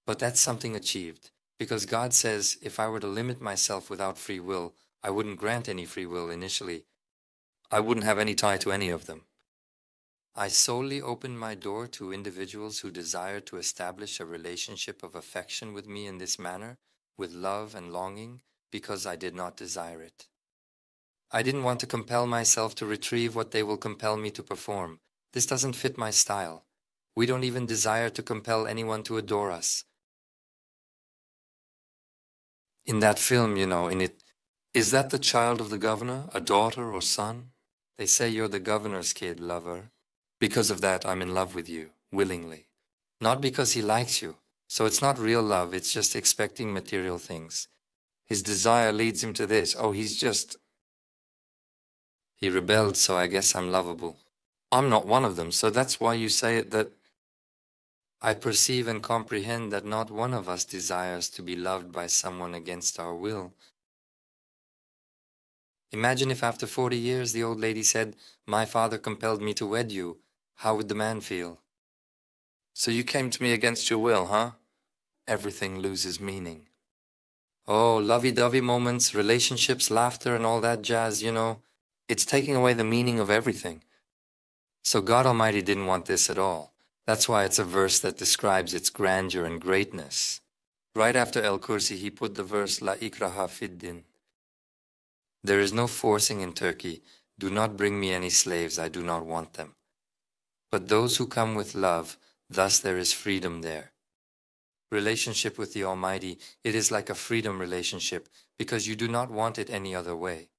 But that's something achieved, because God says if I were to limit myself without free will, I wouldn't grant any free will initially. I wouldn't have any tie to any of them. I solely opened my door to individuals who desire to establish a relationship of affection with me in this manner, with love and longing, because I did not desire it. I didn't want to compel myself to retrieve what they will compel me to perform. This doesn't fit my style. We don't even desire to compel anyone to adore us. In that film, in it, is that the child of the governor, a daughter or son? They say you're the governor's kid, lover. Because of that, I'm in love with you, willingly. Not because he likes you. So it's not real love, it's just expecting material things. His desire leads him to this. Oh, he rebelled, so I guess I'm lovable. I'm not one of them, so that's why you say it that I perceive and comprehend that not one of us desires to be loved by someone against our will. Imagine if after 40 years the old lady said, "My father compelled me to wed you." How would the man feel? So you came to me against your will, huh? Everything loses meaning. Oh, lovey-dovey moments, relationships, laughter, and all that jazz, it's taking away the meaning of everything. So God Almighty didn't want this at all. That's why it's a verse that describes its grandeur and greatness. Right after El-Kursi, he put the verse, La ikraha fid din. There is no forcing in Turkey. Do not bring me any slaves, I do not want them. But those who come with love, thus there is freedom there. Relationship with the Almighty, it is like a freedom relationship, because you do not want it any other way.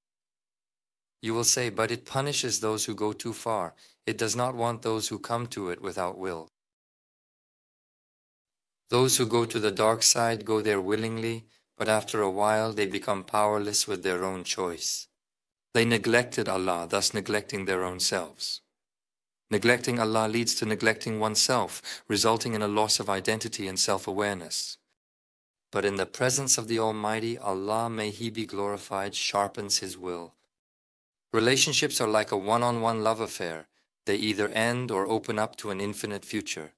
You will say, but it punishes those who go too far. It does not want those who come to it without will. Those who go to the dark side go there willingly, but after a while they become powerless with their own choice. They neglected Allah, thus neglecting their own selves. Neglecting Allah leads to neglecting oneself, resulting in a loss of identity and self-awareness. But in the presence of the Almighty, Allah, may He be glorified, sharpens His will. Relationships are like a one-on-one love affair. They either end or open up to an infinite future.